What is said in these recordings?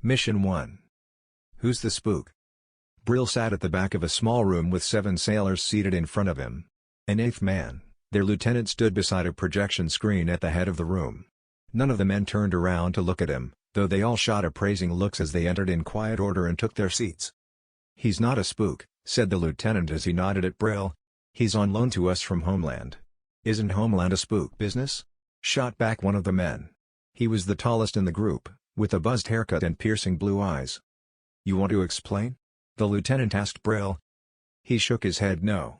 Mission 1. Who's the spook? Brill sat at the back of a small room with 7 sailors seated in front of him. An 8th man, their lieutenant, stood beside a projection screen at the head of the room. None of the men turned around to look at him, though they all shot appraising looks as they entered in quiet order and took their seats. "He's not a spook," said the lieutenant as he nodded at Brill. "He's on loan to us from Homeland." "Isn't Homeland a spook business?" shot back one of the men. He was the tallest in the group, with a buzzed haircut and piercing blue eyes. "You want to explain?" the lieutenant asked Brill. He shook his head no.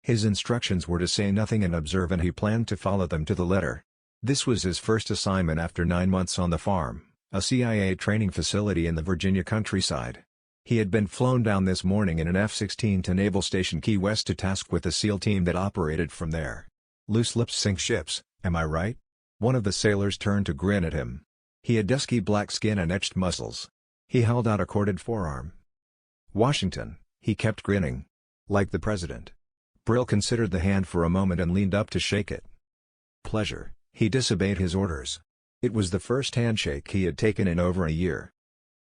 His instructions were to say nothing and observe, and he planned to follow them to the letter. This was his first assignment after 9 months on the farm, a CIA training facility in the Virginia countryside. He had been flown down this morning in an F-16 to Naval Station Key West to task with the SEAL team that operated from there. "Loose lips sink ships, am I right?" One of the sailors turned to grin at him. He had dusky black skin and etched muscles. He held out a corded forearm. "Washington," he kept grinning. "Like the president." Brill considered the hand for a moment and leaned up to shake it. "Pleasure." He disobeyed his orders. It was the first handshake he had taken in over a year.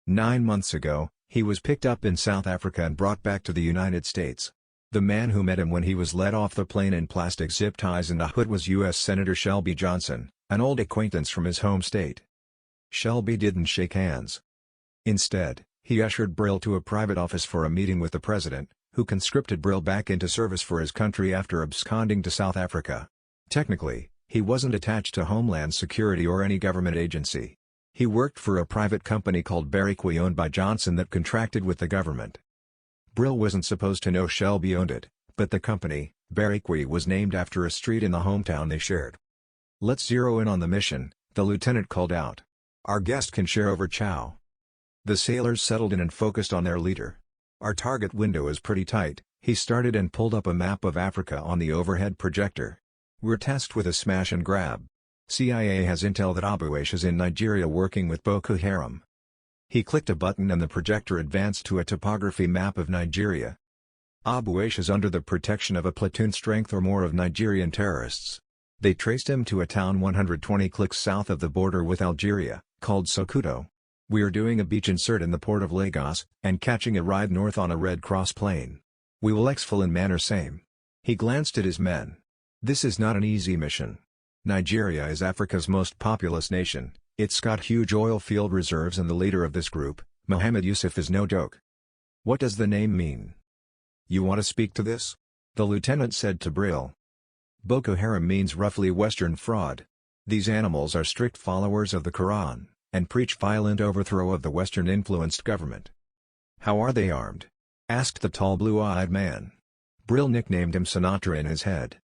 9 months ago, he was picked up in South Africa and brought back to the United States. The man who met him when he was let off the plane in plastic zip ties and a hood was U.S. Senator Shelby Johnson, an old acquaintance from his home state. Shelby didn't shake hands. Instead, he ushered Brill to a private office for a meeting with the president, who conscripted Brill back into service for his country after absconding to South Africa. Technically, he wasn't attached to Homeland Security or any government agency. He worked for a private company called Barriquey owned by Johnson that contracted with the government. Brill wasn't supposed to know Shelby owned it, but the company, Barriquey, was named after a street in the hometown they shared. "Let's zero in on the mission," the lieutenant called out. "Our guest can share over chow." The sailors settled in and focused on their leader. "Our target window is pretty tight," he started and pulled up a map of Africa on the overhead projector. "We're tasked with a smash and grab. CIA has intel that Abu Aish is in Nigeria working with Boko Haram." He clicked a button and the projector advanced to a topography map of Nigeria. "Abu Aish is under the protection of a platoon strength or more of Nigerian terrorists. They traced him to a town 120 clicks south of the border with Algeria, called Sokoto. We are doing a beach insert in the port of Lagos, and catching a ride north on a Red Cross plane. We will exfil in manner same." He glanced at his men. "This is not an easy mission. Nigeria is Africa's most populous nation, it's got huge oil field reserves, and the leader of this group, Mohammed Yusuf, is no joke." "What does the name mean?" "You want to speak to this?" the lieutenant said to Brill. "Boko Haram means roughly Western fraud. These animals are strict followers of the Quran, and preach violent overthrow of the Western-influenced government." "How are they armed?" asked the tall blue-eyed man. Brill nicknamed him Sinatra in his head.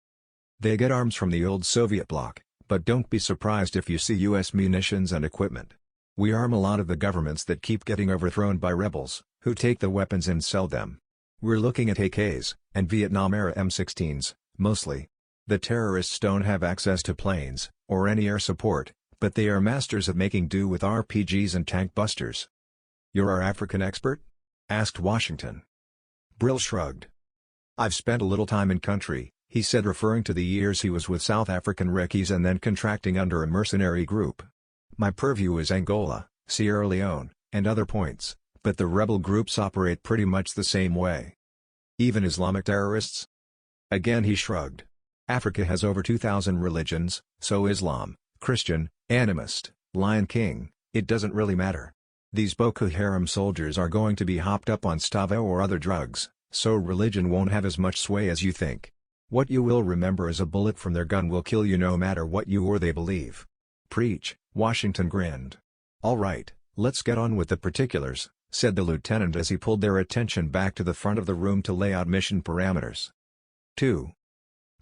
"They get arms from the old Soviet bloc, but don't be surprised if you see U.S. munitions and equipment. We arm a lot of the governments that keep getting overthrown by rebels, who take the weapons and sell them. We're looking at AKs, and Vietnam-era M16s, mostly. The terrorists don't have access to planes, or any air support, but they are masters of making do with RPGs and tank busters." "You're our African expert?" asked Washington. Brill shrugged. "I've spent a little time in country," he said, referring to the years he was with South African reccees and then contracting under a mercenary group. "My purview is Angola, Sierra Leone, and other points, but the rebel groups operate pretty much the same way." "Even Islamic terrorists?" Again he shrugged. "Africa has over 2,000 religions, so Islam, Christian, animist, Lion King, it doesn't really matter. These Boko Haram soldiers are going to be hopped up on Stavo or other drugs, so religion won't have as much sway as you think. What you will remember is a bullet from their gun will kill you no matter what you or they believe." "Preach," Washington grinned. "All right, let's get on with the particulars," said the lieutenant as he pulled their attention back to the front of the room to lay out mission parameters. 2.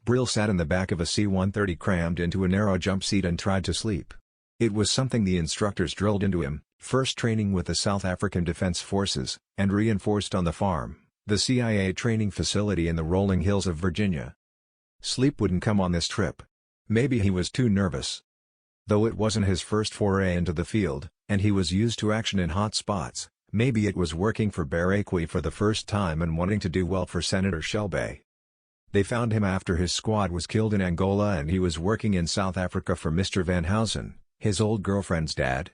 Brill sat in the back of a C-130 crammed into a narrow jump seat and tried to sleep. It was something the instructors drilled into him, first training with the South African Defense Forces, and reinforced on the farm, the CIA training facility in the rolling hills of Virginia. Sleep wouldn't come on this trip. Maybe he was too nervous. Though it wasn't his first foray into the field, and he was used to action in hot spots, maybe it was working for Barriquey for the first time and wanting to do well for Senator Shelby. They found him after his squad was killed in Angola and he was working in South Africa for Mr. Van Housen, his old girlfriend's dad.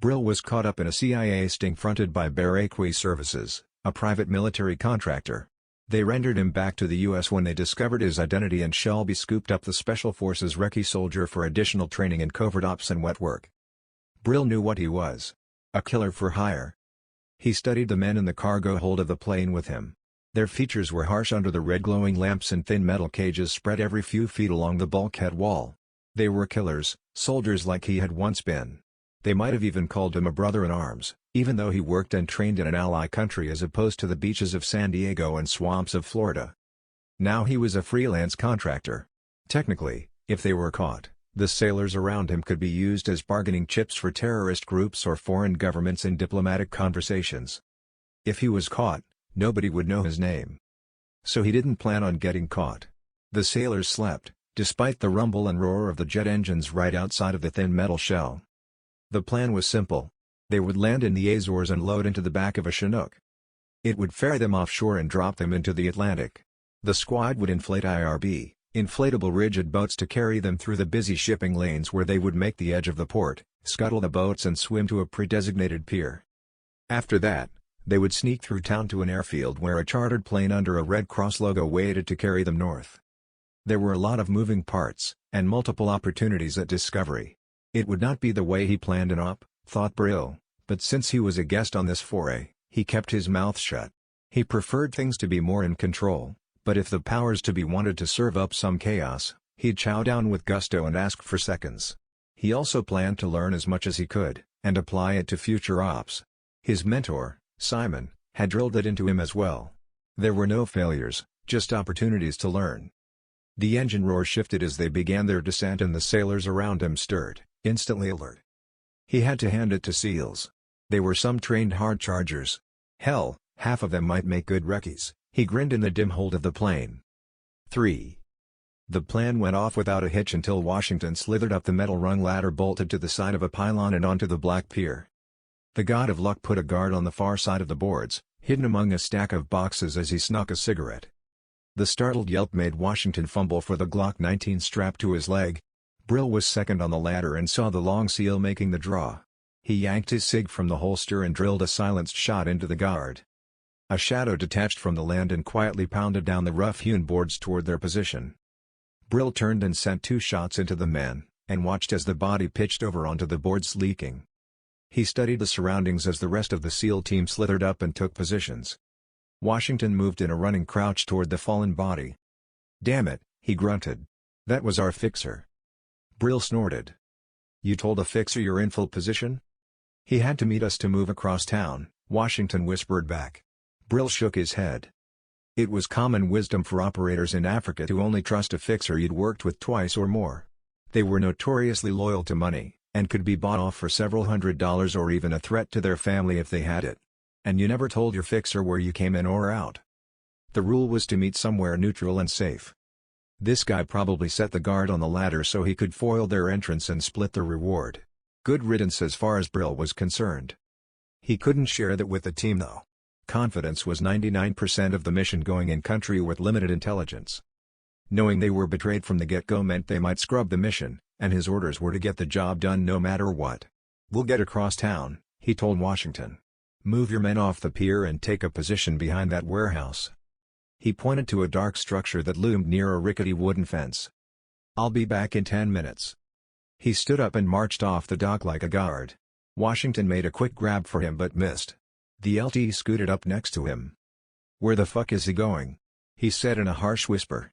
Brill was caught up in a CIA sting fronted by Barakwi Services, a private military contractor. They rendered him back to the U.S. when they discovered his identity, and Shelby scooped up the Special Forces recce soldier for additional training in covert ops and wet work. Brill knew what he was. A killer for hire. He studied the men in the cargo hold of the plane with him. Their features were harsh under the red glowing lamps and thin metal cages spread every few feet along the bulkhead wall. They were killers, soldiers like he had once been. They might have even called him a brother-in-arms, even though he worked and trained in an ally country as opposed to the beaches of San Diego and swamps of Florida. Now he was a freelance contractor. Technically, if they were caught, the sailors around him could be used as bargaining chips for terrorist groups or foreign governments in diplomatic conversations. If he was caught, nobody would know his name. So he didn't plan on getting caught. The sailors slept, despite the rumble and roar of the jet engines right outside of the thin metal shell. The plan was simple. They would land in the Azores and load into the back of a Chinook. It would ferry them offshore and drop them into the Atlantic. The squad would inflate IRB, inflatable rigid boats, to carry them through the busy shipping lanes where they would make the edge of the port, scuttle the boats and swim to a pre-designated pier. After that, they would sneak through town to an airfield where a chartered plane under a Red Cross logo waited to carry them north. There were a lot of moving parts, and multiple opportunities at Discovery. It would not be the way he planned an op, thought Brill, but since he was a guest on this foray, he kept his mouth shut. He preferred things to be more in control, but if the powers to be wanted to serve up some chaos, he'd chow down with gusto and ask for seconds. He also planned to learn as much as he could, and apply it to future ops. His mentor, Simon, had drilled it into him as well. There were no failures, just opportunities to learn. The engine roar shifted as they began their descent, and the sailors around him stirred, instantly alert. He had to hand it to SEALs. They were some trained hard chargers. Hell, half of them might make good recce's. He grinned in the dim hold of the plane. 3. The plan went off without a hitch until Washington slithered up the metal rung ladder bolted to the side of a pylon and onto the black pier. The god of luck put a guard on the far side of the boards, hidden among a stack of boxes as he snuck a cigarette. The startled yelp made Washington fumble for the Glock 19 strapped to his leg. Brill was second on the ladder and saw the long SEAL making the draw. He yanked his SIG from the holster and drilled a silenced shot into the guard. A shadow detached from the land and quietly pounded down the rough-hewn boards toward their position. Brill turned and sent 2 shots into the man, and watched as the body pitched over onto the boards leaking. He studied the surroundings as the rest of the SEAL team slithered up and took positions. Washington moved in a running crouch toward the fallen body. "Damn it," he grunted. "That was our fixer." Brill snorted. "You told a fixer you're in full position?" "He had to meet us to move across town," Washington whispered back. Brill shook his head. It was common wisdom for operators in Africa to only trust a fixer you'd worked with twice or more. They were notoriously loyal to money, and could be bought off for several $100s or even a threat to their family if they had it. And you never told your fixer where you came in or out. The rule was to meet somewhere neutral and safe. This guy probably set the guard on the ladder so he could foil their entrance and split the reward. Good riddance as far as Brill was concerned. He couldn't share that with the team though. Confidence was 99% of the mission going in country with limited intelligence. Knowing they were betrayed from the get-go meant they might scrub the mission, and his orders were to get the job done no matter what. "We'll get across town," he told Washington. "Move your men off the pier and take a position behind that warehouse." He pointed to a dark structure that loomed near a rickety wooden fence. "I'll be back in 10 minutes." He stood up and marched off the dock like a guard. Washington made a quick grab for him but missed. The LT scooted up next to him. "Where the fuck is he going?" he said in a harsh whisper.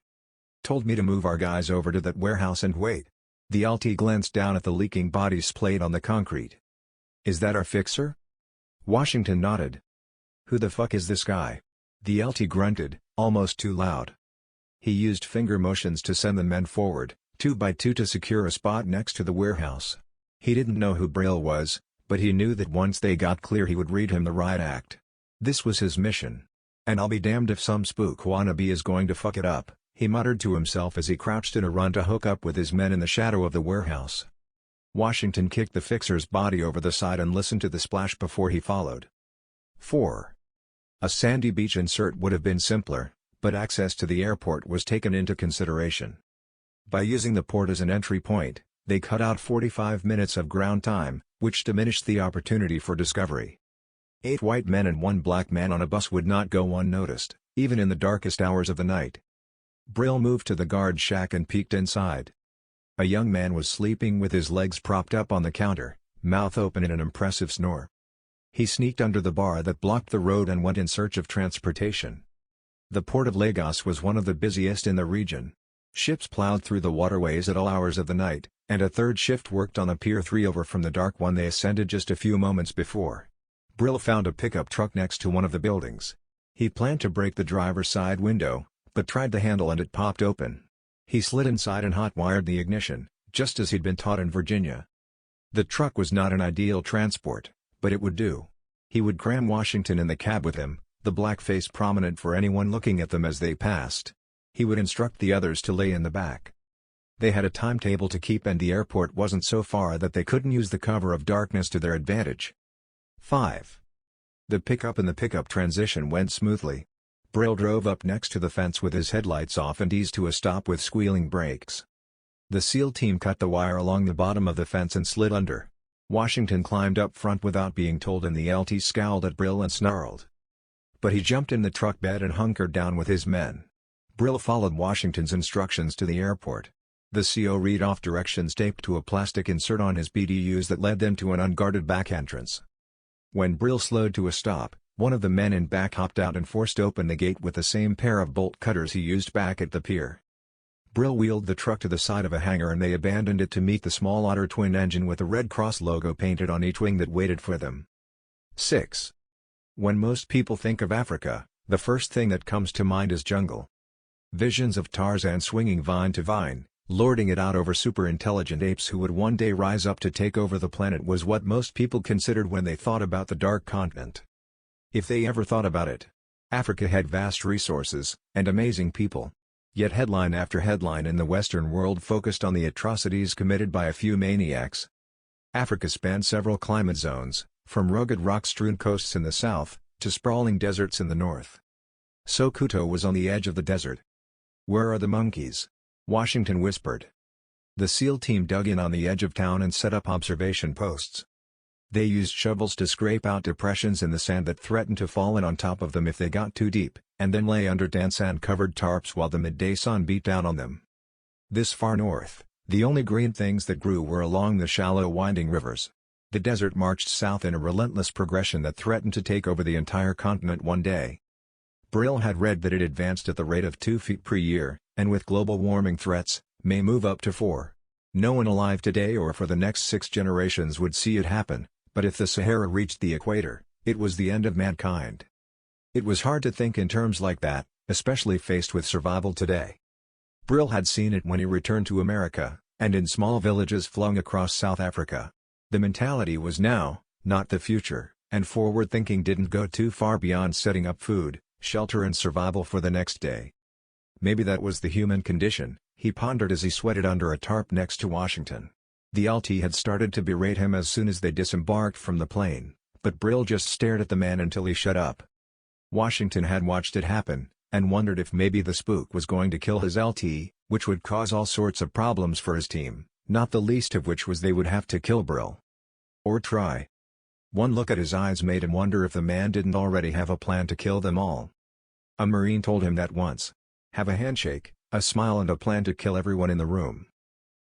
"Told me to move our guys over to that warehouse and wait." The LT glanced down at the leaking body splayed on the concrete. "Is that our fixer?" Washington nodded. "Who the fuck is this guy?" The LT grunted, almost too loud. He used finger motions to send the men forward, 2 by 2 to secure a spot next to the warehouse. He didn't know who Brill was, but he knew that once they got clear he would read him the riot act. This was his mission. "And I'll be damned if some spook wannabe is going to fuck it up," he muttered to himself as he crouched in a run to hook up with his men in the shadow of the warehouse. Washington kicked the fixer's body over the side and listened to the splash before he followed. 4. A sandy beach insert would have been simpler, but access to the airport was taken into consideration. By using the port as an entry point, They cut out 45 minutes of ground time, which diminished the opportunity for discovery. 8 white men and 1 black man on a bus would not go unnoticed, even in the darkest hours of the night. Brill moved to the guard shack and peeked inside. A young man was sleeping with his legs propped up on the counter, mouth open in an impressive snore. He sneaked under the bar that blocked the road and went in search of transportation. The port of Lagos was one of the busiest in the region. Ships plowed through the waterways at all hours of the night, and a third shift worked on a Pier 3 over from the dark one they ascended just a few moments before. Brill found a pickup truck next to one of the buildings. He planned to break the driver's side window, but tried the handle and it popped open. He slid inside and hot-wired the ignition, just as he'd been taught in Virginia. The truck was not an ideal transport, but it would do. He would cram Washington in the cab with him, the black face prominent for anyone looking at them as they passed. He would instruct the others to lay in the back. They had a timetable to keep and the airport wasn't so far that they couldn't use the cover of darkness to their advantage. 5. The pickup and the pickup transition went smoothly. Brill drove up next to the fence with his headlights off and eased to a stop with squealing brakes. The SEAL team cut the wire along the bottom of the fence and slid under. Washington climbed up front without being told and the LT scowled at Brill and snarled. But he jumped in the truck bed and hunkered down with his men. Brill followed Washington's instructions to the airport. The CO read off directions taped to a plastic insert on his BDUs that led them to an unguarded back entrance. When Brill slowed to a stop, one of the men in back hopped out and forced open the gate with the same pair of bolt cutters he used back at the pier. Brill wheeled the truck to the side of a hangar and they abandoned it to meet the small Otter twin engine with the Red Cross logo painted on each wing that waited for them. 6. When most people think of Africa, the first thing that comes to mind is jungle. Visions of Tarzan swinging vine to vine, lording it out over super-intelligent apes who would one day rise up to take over the planet was what most people considered when they thought about the Dark Continent. If they ever thought about it. Africa had vast resources, and amazing people. Yet headline after headline in the Western world focused on the atrocities committed by a few maniacs. Africa spanned several climate zones, from rugged rock-strewn coasts in the south, to sprawling deserts in the north. Sokoto was on the edge of the desert. "Where are the monkeys?" Washington whispered. The SEAL team dug in on the edge of town and set up observation posts. They used shovels to scrape out depressions in the sand that threatened to fall in on top of them if they got too deep, and then lay under damp sand-covered tarps while the midday sun beat down on them. This far north, the only green things that grew were along the shallow winding rivers. The desert marched south in a relentless progression that threatened to take over the entire continent one day. Brill had read that it advanced at the rate of 2 feet per year, and with global warming threats, may move up to 4. No one alive today or for the next 6 generations would see it happen, but if the Sahara reached the equator, it was the end of mankind. It was hard to think in terms like that, especially faced with survival today. Brill had seen it when he returned to America, and in small villages flung across South Africa. The mentality was now, not the future, and forward thinking didn't go too far beyond setting up food, shelter and survival for the next day. Maybe that was the human condition, he pondered as he sweated under a tarp next to Washington. The LT had started to berate him as soon as they disembarked from the plane, but Brill just stared at the man until he shut up. Washington had watched it happen, and wondered if maybe the spook was going to kill his LT, which would cause all sorts of problems for his team, not the least of which was they would have to kill Brill. Or try. One look at his eyes made him wonder if the man didn't already have a plan to kill them all. A Marine told him that once. Have a handshake, a smile and a plan to kill everyone in the room.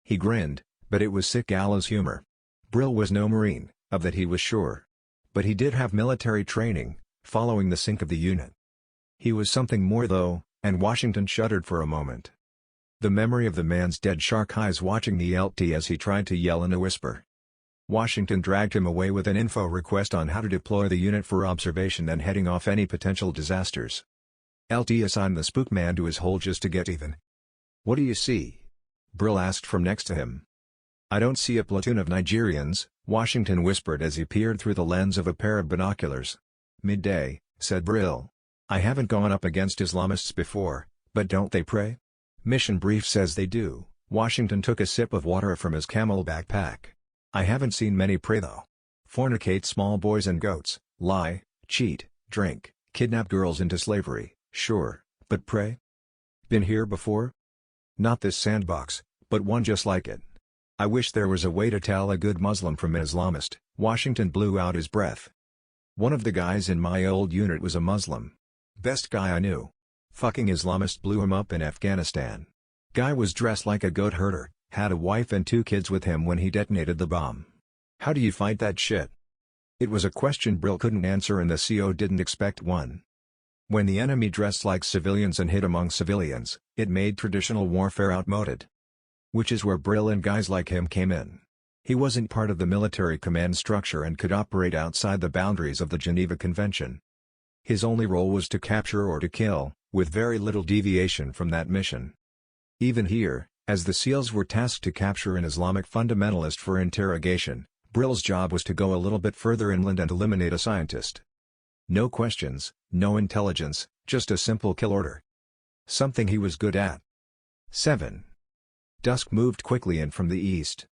He grinned, but it was sick gallows humor. Brill was no Marine, of that he was sure. But he did have military training, following the sink of the unit. He was something more though, and Washington shuddered for a moment. The memory of the man's dead shark eyes watching the LT as he tried to yell in a whisper. Washington dragged him away with an info request on how to deploy the unit for observation and heading off any potential disasters. LT assigned the spook man to his hole just to get even. "What do you see?" Brill asked from next to him. "I don't see a platoon of Nigerians," Washington whispered as he peered through the lens of a pair of binoculars. "Midday," said Brill. "I haven't gone up against Islamists before, but don't they pray?" "Mission brief says they do." Washington took a sip of water from his camel backpack. "I haven't seen many pray though. Fornicate small boys and goats, lie, cheat, drink, kidnap girls into slavery, sure, but pray? Been here before? Not this sandbox, but one just like it. I wish there was a way to tell a good Muslim from an Islamist." Washington blew out his breath. "One of the guys in my old unit was a Muslim. Best guy I knew. Fucking Islamist blew him up in Afghanistan. Guy was dressed like a goat herder, had a wife and 2 kids with him when he detonated the bomb. How do you fight that shit?" It was a question Brill couldn't answer and the CO didn't expect one. When the enemy dressed like civilians and hit among civilians, it made traditional warfare outmoded. Which is where Brill and guys like him came in. He wasn't part of the military command structure and could operate outside the boundaries of the Geneva Convention. His only role was to capture or to kill, with very little deviation from that mission. Even here, as the SEALs were tasked to capture an Islamic fundamentalist for interrogation, Brill's job was to go a little bit further inland and eliminate a scientist. No questions, no intelligence, just a simple kill order. Something he was good at. 7. Dusk moved quickly in from the east.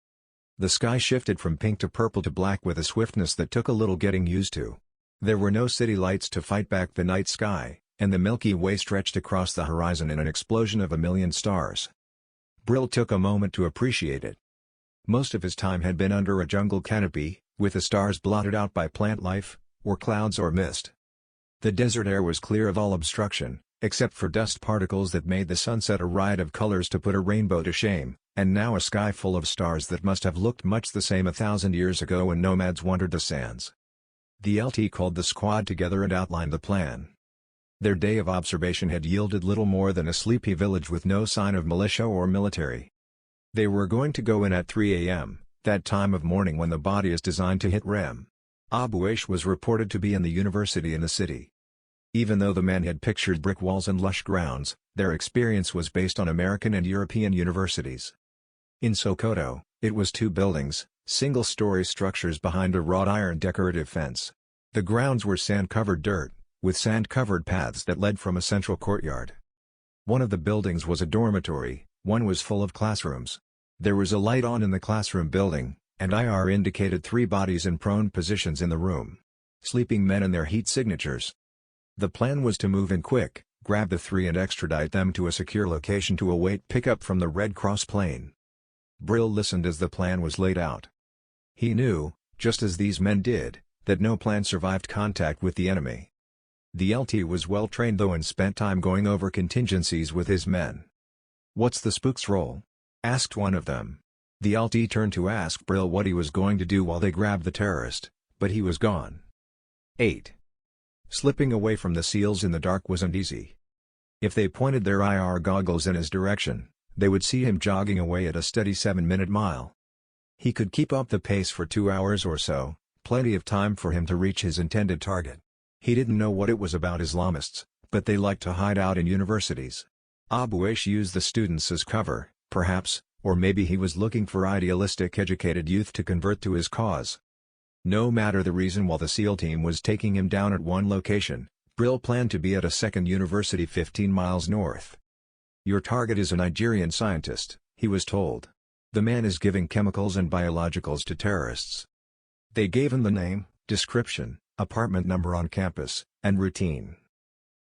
The sky shifted from pink to purple to black with a swiftness that took a little getting used to. There were no city lights to fight back the night sky, and the Milky Way stretched across the horizon in an explosion of a million stars. Brill took a moment to appreciate it. Most of his time had been under a jungle canopy, with the stars blotted out by plant life, or clouds or mist. The desert air was clear of all obstruction, except for dust particles that made the sunset a riot of colors to put a rainbow to shame, and now a sky full of stars that must have looked much the same 1,000 years ago when nomads wandered the sands. The LT called the squad together and outlined the plan. Their day of observation had yielded little more than a sleepy village with no sign of militia or military. They were going to go in at 3 a.m., that time of morning when the body is designed to hit REM. Abu Aish was reported to be in the university in the city. Even though the men had pictured brick walls and lush grounds, their experience was based on American and European universities. In Sokoto, it was 2 buildings, single-story structures behind a wrought iron decorative fence. The grounds were sand-covered dirt, with sand-covered paths that led from a central courtyard. One of the buildings was a dormitory, one was full of classrooms. There was a light on in the classroom building, and IR indicated 3 bodies in prone positions in the room. Sleeping men and their heat signatures. The plan was to move in quick, grab the 3 and extradite them to a secure location to await pickup from the Red Cross plane. Brill listened as the plan was laid out. He knew, just as these men did, that no plan survived contact with the enemy. The LT was well trained though and spent time going over contingencies with his men. "What's the spook's role?" asked one of them. The LT turned to ask Brill what he was going to do while they grabbed the terrorist, but he was gone. 8. Slipping away from the SEALs in the dark wasn't easy. If they pointed their IR goggles in his direction, they would see him jogging away at a steady 7-minute mile. He could keep up the pace for 2 hours or so, plenty of time for him to reach his intended target. He didn't know what it was about Islamists, but they liked to hide out in universities. Abu Aish used the students as cover, perhaps, or maybe he was looking for idealistic educated youth to convert to his cause. No matter the reason while the SEAL team was taking him down at one location, Brill planned to be at a second university 15 miles north. "Your target is a Nigerian scientist," he was told. "The man is giving chemicals and biologicals to terrorists." They gave him the name, description, apartment number on campus, and routine.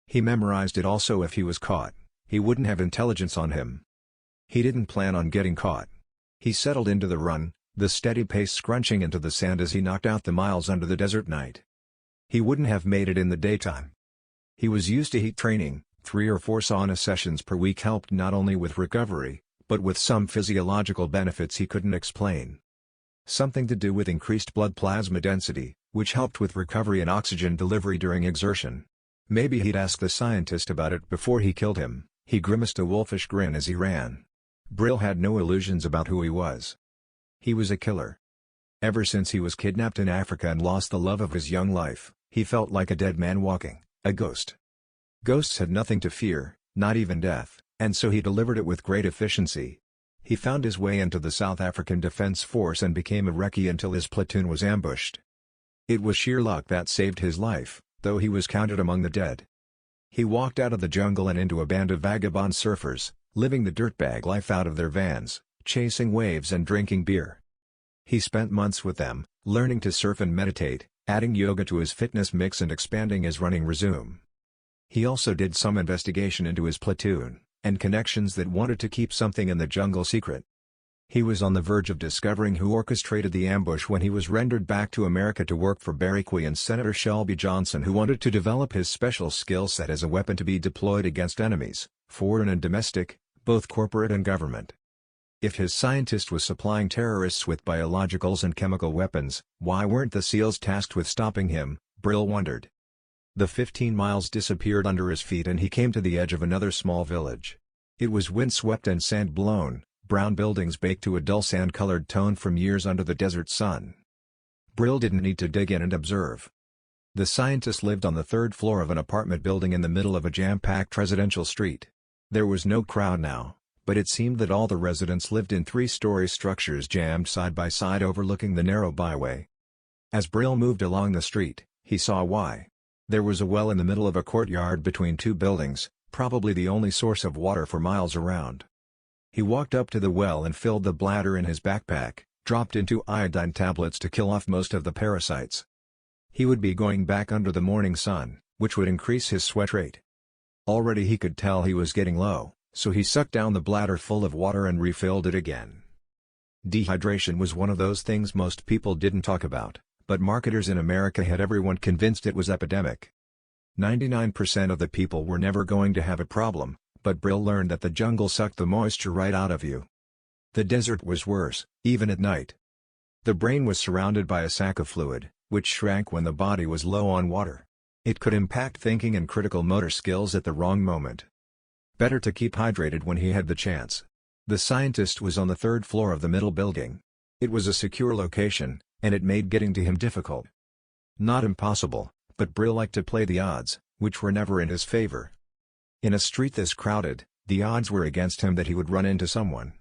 He memorized it also if he was caught. He wouldn't have intelligence on him. He didn't plan on getting caught. He settled into the run, the steady pace scrunching into the sand as he knocked out the miles under the desert night. He wouldn't have made it in the daytime. He was used to heat training. 3 or 4 sauna sessions per week helped not only with recovery, but with some physiological benefits he couldn't explain. Something to do with increased blood plasma density, which helped with recovery and oxygen delivery during exertion. Maybe he'd ask the scientist about it before he killed him. He grimaced a wolfish grin as he ran. Brill had no illusions about who he was. He was a killer. Ever since he was kidnapped in Africa and lost the love of his young life, he felt like a dead man walking, a ghost. Ghosts had nothing to fear, not even death, and so he delivered it with great efficiency. He found his way into the South African Defence Force and became a recce until his platoon was ambushed. It was sheer luck that saved his life, though he was counted among the dead. He walked out of the jungle and into a band of vagabond surfers, living the dirtbag life out of their vans, chasing waves and drinking beer. He spent months with them, learning to surf and meditate, adding yoga to his fitness mix and expanding his running resume. He also did some investigation into his platoon, and connections that wanted to keep something in the jungle secret. He was on the verge of discovering who orchestrated the ambush when he was rendered back to America to work for Barry Quay and Senator Shelby Johnson, who wanted to develop his special skill set as a weapon to be deployed against enemies, foreign and domestic, both corporate and government. If his scientist was supplying terrorists with biologicals and chemical weapons, why weren't the SEALs tasked with stopping him, Brill wondered. The 15 miles disappeared under his feet and he came to the edge of another small village. It was windswept and sand-blown, brown buildings baked to a dull sand-colored tone from years under the desert sun. Brill didn't need to dig in and observe. The scientist lived on the third floor of an apartment building in the middle of a jam-packed residential street. There was no crowd now, but it seemed that all the residents lived in three-story structures jammed side by side overlooking the narrow byway. As Brill moved along the street, he saw why. There was a well in the middle of a courtyard between two buildings, probably the only source of water for miles around. He walked up to the well and filled the bladder in his backpack, dropped into iodine tablets to kill off most of the parasites. He would be going back under the morning sun, which would increase his sweat rate. Already he could tell he was getting low, so he sucked down the bladder full of water and refilled it again. Dehydration was one of those things most people didn't talk about, but marketers in America had everyone convinced it was epidemic. 99% of the people were never going to have a problem, but Brill learned that the jungle sucked the moisture right out of you. The desert was worse, even at night. The brain was surrounded by a sac of fluid, which shrank when the body was low on water. It could impact thinking and critical motor skills at the wrong moment. Better to keep hydrated when he had the chance. The scientist was on the third floor of the middle building. It was a secure location, and it made getting to him difficult. Not impossible, but Brill liked to play the odds, which were never in his favor. In a street this crowded, the odds were against him that he would run into someone.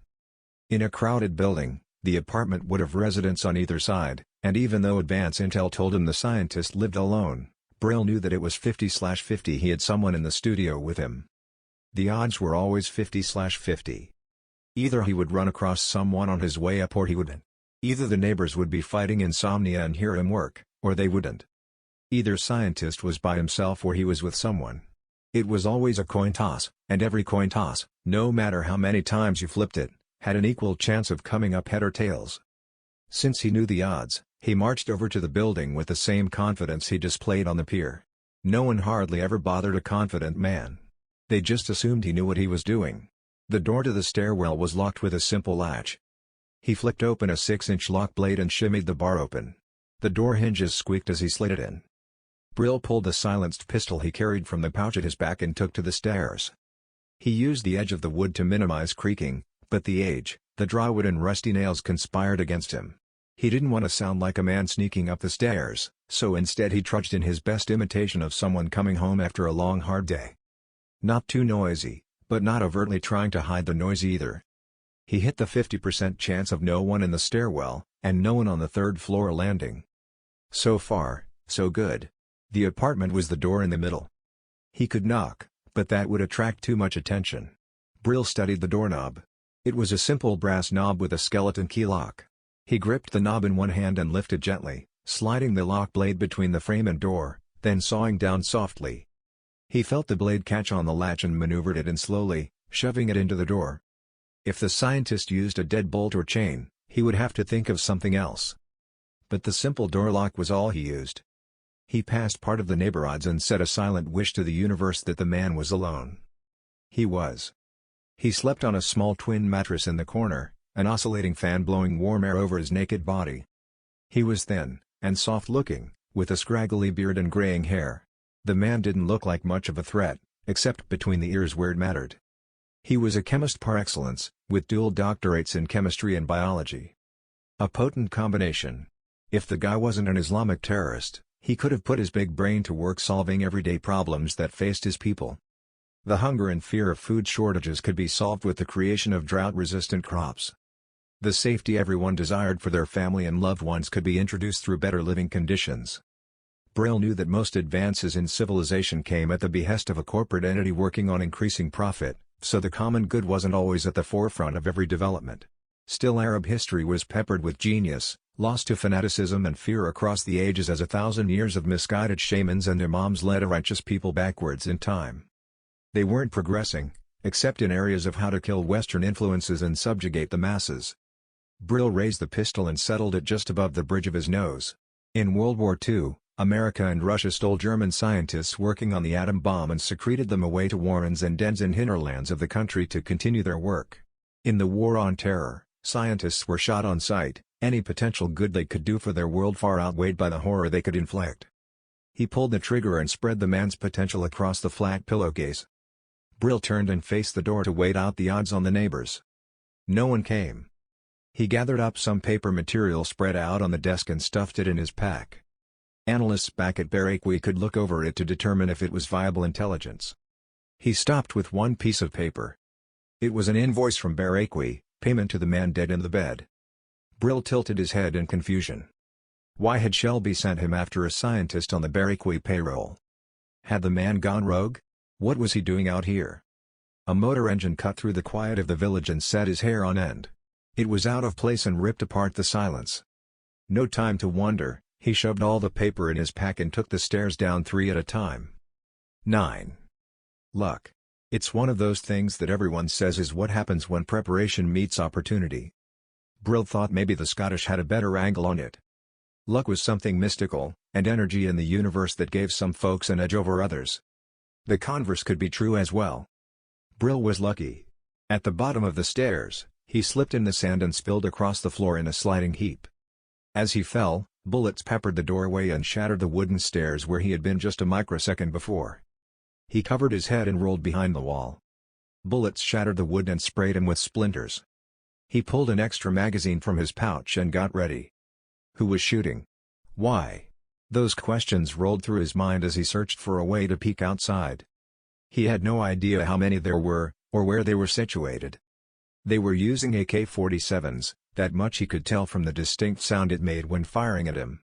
In a crowded building, the apartment would have residents on either side, and even though advance intel told him the scientist lived alone, Brill knew that it was 50/50 he had someone in the studio with him. The odds were always 50/50. Either he would run across someone on his way up or he wouldn't. Either the neighbors would be fighting insomnia and hear him work, or they wouldn't. Either scientist was by himself or he was with someone. It was always a coin toss, and every coin toss, no matter how many times you flipped it, had an equal chance of coming up head or tails. Since he knew the odds, he marched over to the building with the same confidence he displayed on the pier. No one hardly ever bothered a confident man. They just assumed he knew what he was doing. The door to the stairwell was locked with a simple latch. He flicked open a 6-inch lock blade and shimmied the bar open. The door hinges squeaked as he slid it in. Brill pulled the silenced pistol he carried from the pouch at his back and took to the stairs. He used the edge of the wood to minimize creaking, but the age, the drywood and rusty nails conspired against him. He didn't want to sound like a man sneaking up the stairs, so instead he trudged in his best imitation of someone coming home after a long hard day. Not too noisy, but not overtly trying to hide the noise either. He hit the 50% chance of no one in the stairwell, and no one on the third-floor landing. So far, so good. The apartment was the door in the middle. He could knock, but that would attract too much attention. Brill studied the doorknob. It was a simple brass knob with a skeleton key lock. He gripped the knob in one hand and lifted gently, sliding the lock blade between the frame and door, then sawing down softly. He felt the blade catch on the latch and maneuvered it in slowly, shoving it into the door. If the scientist used a deadbolt or chain, he would have to think of something else. But the simple door lock was all he used. He passed part of the neighborhoods and said a silent wish to the universe that the man was alone. He was. He slept on a small twin mattress in the corner, an oscillating fan blowing warm air over his naked body. He was thin, and soft-looking, with a scraggly beard and graying hair. The man didn't look like much of a threat, except between the ears where it mattered. He was a chemist par excellence, with dual doctorates in chemistry and biology. A potent combination. If the guy wasn't an Islamic terrorist, he could have put his big brain to work solving everyday problems that faced his people. The hunger and fear of food shortages could be solved with the creation of drought-resistant crops. The safety everyone desired for their family and loved ones could be introduced through better living conditions. Brill knew that most advances in civilization came at the behest of a corporate entity working on increasing profit, so the common good wasn't always at the forefront of every development. Still, Arab history was peppered with genius, lost to fanaticism and fear across the ages as 1,000 years of misguided shamans and imams led a righteous people backwards in time. They weren't progressing, except in areas of how to kill Western influences and subjugate the masses. Brill raised the pistol and settled it just above the bridge of his nose. In World War II, America and Russia stole German scientists working on the atom bomb and secreted them away to warrens and dens in hinterlands of the country to continue their work. In the War on Terror, scientists were shot on sight, any potential good they could do for their world far outweighed by the horror they could inflict. He pulled the trigger and spread the man's potential across the flat pillowcase. Brill turned and faced the door to wait out the odds on the neighbors. No one came. He gathered up some paper material spread out on the desk and stuffed it in his pack. Analysts back at Barakwi could look over it to determine if it was viable intelligence. He stopped with one piece of paper. It was an invoice from Barakwi, payment to the man dead in the bed. Brill tilted his head in confusion. Why had Shelby sent him after a scientist on the Barakwi payroll? Had the man gone rogue? What was he doing out here? A motor engine cut through the quiet of the village and set his hair on end. It was out of place and ripped apart the silence. No time to wonder, he shoved all the paper in his pack and took the stairs down 3 at a time. 9. Luck. It's one of those things that everyone says is what happens when preparation meets opportunity. Brill thought maybe the Scottish had a better angle on it. Luck was something mystical, and energy in the universe that gave some folks an edge over others. The converse could be true as well. Brill was lucky. At the bottom of the stairs, he slipped in the sand and spilled across the floor in a sliding heap. As he fell, bullets peppered the doorway and shattered the wooden stairs where he had been just a microsecond before. He covered his head and rolled behind the wall. Bullets shattered the wood and sprayed him with splinters. He pulled an extra magazine from his pouch and got ready. Who was shooting? Why? Those questions rolled through his mind as he searched for a way to peek outside. He had no idea how many there were, or where they were situated. They were using AK-47s, that much he could tell from the distinct sound it made when firing at him.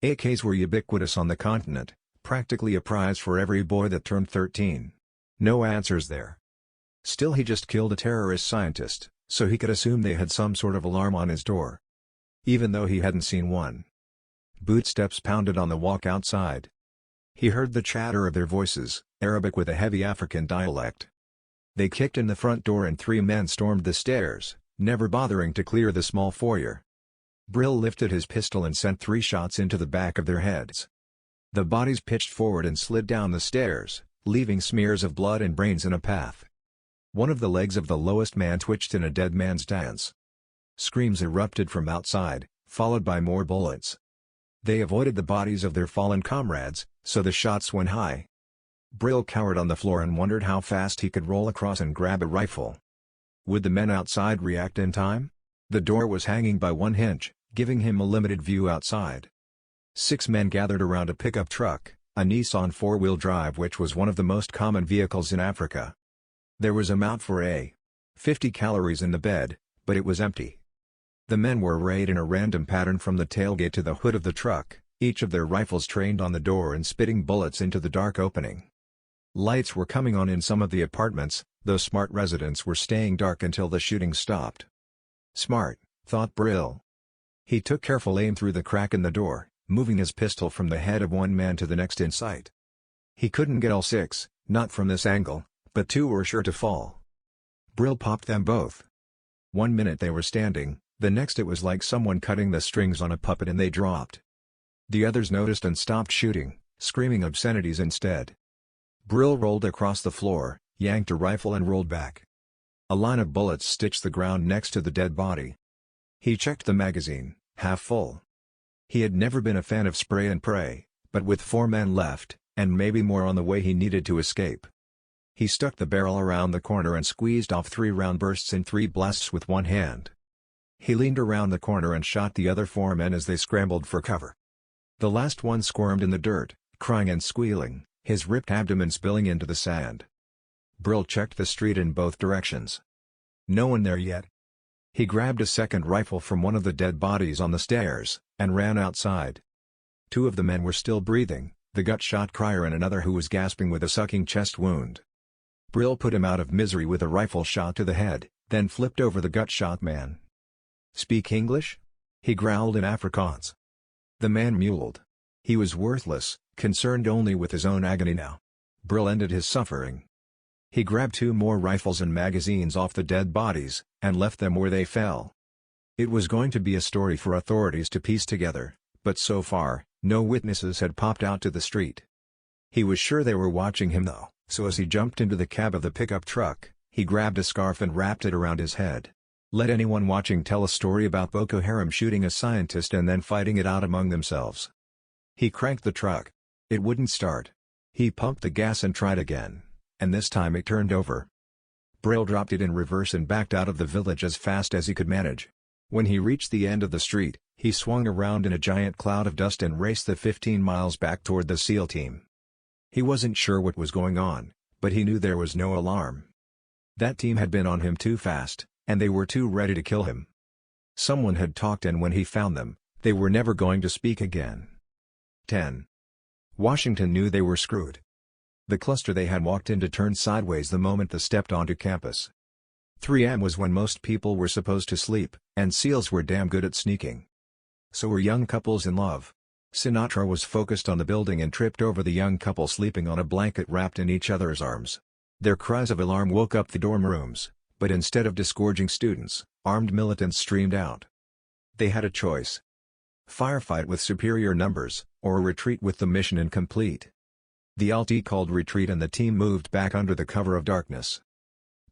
AKs were ubiquitous on the continent, practically a prize for every boy that turned 13. No answers there. Still, he just killed a terrorist scientist, so he could assume they had some sort of alarm on his door. Even though he hadn't seen one. Bootsteps pounded on the walk outside. He heard the chatter of their voices, Arabic with a heavy African dialect. They kicked in the front door and 3 men stormed the stairs, never bothering to clear the small foyer. Brill lifted his pistol and sent 3 shots into the back of their heads. The bodies pitched forward and slid down the stairs, leaving smears of blood and brains in a path. One of the legs of the lowest man twitched in a dead man's dance. Screams erupted from outside, followed by more bullets. They avoided the bodies of their fallen comrades, so the shots went high. Brill cowered on the floor and wondered how fast he could roll across and grab a rifle. Would the men outside react in time? The door was hanging by one hinge, giving him a limited view outside. 6 men gathered around a pickup truck, a Nissan 4-wheel drive which was one of the most common vehicles in Africa. There was a mount for .50 calories in the bed, but it was empty. The men were arrayed in a random pattern from the tailgate to the hood of the truck, each of their rifles trained on the door and spitting bullets into the dark opening. Lights were coming on in some of the apartments, though smart residents were staying dark until the shooting stopped. Smart, thought Brill. He took careful aim through the crack in the door, moving his pistol from the head of one man to the next in sight. He couldn't get all 6, not from this angle, but 2 were sure to fall. Brill popped them both. 1 minute they were standing, the next it was like someone cutting the strings on a puppet and they dropped. The others noticed and stopped shooting, screaming obscenities instead. Brill rolled across the floor, yanked a rifle and rolled back. A line of bullets stitched the ground next to the dead body. He checked the magazine, half full. He had never been a fan of spray and pray, but with 4 men left, and maybe more on the way, he needed to escape. He stuck the barrel around the corner and squeezed off 3 round bursts in 3 blasts with one hand. He leaned around the corner and shot the other 4 men as they scrambled for cover. The last one squirmed in the dirt, crying and squealing, his ripped abdomen spilling into the sand. Brill checked the street in both directions. No one there yet. He grabbed a second rifle from one of the dead bodies on the stairs, and ran outside. 2 of the men were still breathing, the gut-shot crier and another who was gasping with a sucking chest wound. Brill put him out of misery with a rifle shot to the head, then flipped over the gut-shot man. "Speak English?" he growled in Afrikaans. The man mewled. He was worthless, concerned only with his own agony now. Brill ended his suffering. He grabbed 2 more rifles and magazines off the dead bodies, and left them where they fell. It was going to be a story for authorities to piece together, but so far, no witnesses had popped out to the street. He was sure they were watching him though, so as he jumped into the cab of the pickup truck, he grabbed a scarf and wrapped it around his head. Let anyone watching tell a story about Boko Haram shooting a scientist and then fighting it out among themselves. He cranked the truck. It wouldn't start. He pumped the gas and tried again, and this time it turned over. Brill dropped it in reverse and backed out of the village as fast as he could manage. When he reached the end of the street, he swung around in a giant cloud of dust and raced the 15 miles back toward the SEAL team. He wasn't sure what was going on, but he knew there was no alarm. That team had been on him too fast, and they were too ready to kill him. Someone had talked, and when he found them, they were never going to speak again. 10. Washington knew they were screwed. The cluster they had walked into turned sideways the moment they stepped onto campus. 3 a.m. was when most people were supposed to sleep, and SEALs were damn good at sneaking. So were young couples in love. Sinatra was focused on the building and tripped over the young couple sleeping on a blanket wrapped in each other's arms. Their cries of alarm woke up the dorm rooms, but instead of disgorging students, armed militants streamed out. They had a choice. Firefight with superior numbers, or retreat with the mission incomplete. The LT called retreat and the team moved back under the cover of darkness.